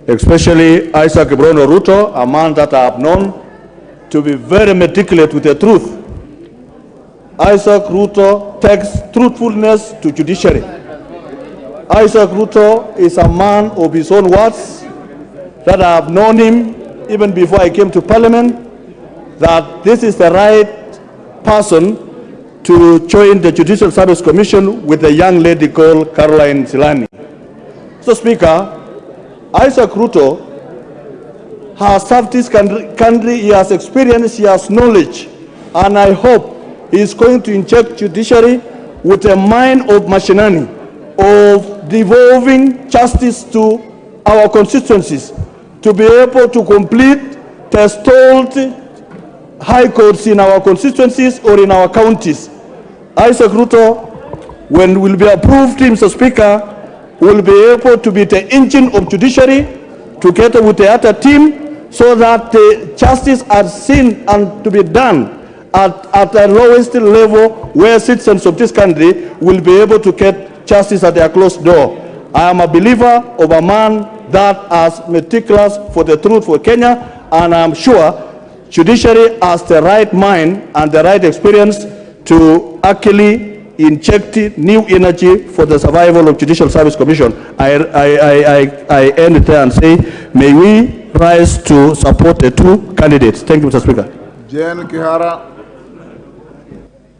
especially Isaac Ruto, a man that I have known to be very meticulous with the truth. Isaac Ruto takes truthfulness to judiciary. Isaac Ruto is a man of his own words, that I have known him even before I came to parliament, that this is the right person to join the Judicial Service Commission with a young lady called Caroline Silani. So, Speaker, Isaac Ruto has served this country, he has experience, he has knowledge, and I hope he is going to inject judiciary with a mind of machinery, of devolving justice to our constituencies, to be able to complete the stalled high courts in our constituencies or in our counties. Isaac Ruto, when will be approved, Mr. Speaker, will be able to be the engine of judiciary together with the other team, so that the justice are seen and to be done at the lowest level, where citizens of this country will be able to get justice at their closed door. I am a believer of a man that is meticulous for the truth for Kenya, and I am sure judiciary has the right mind and the right experience to actually inject new energy for the survival of Judicial Service Commission. I end there and say, may we rise to support the two candidates. Thank you, Mr. Speaker. Jen Kihara.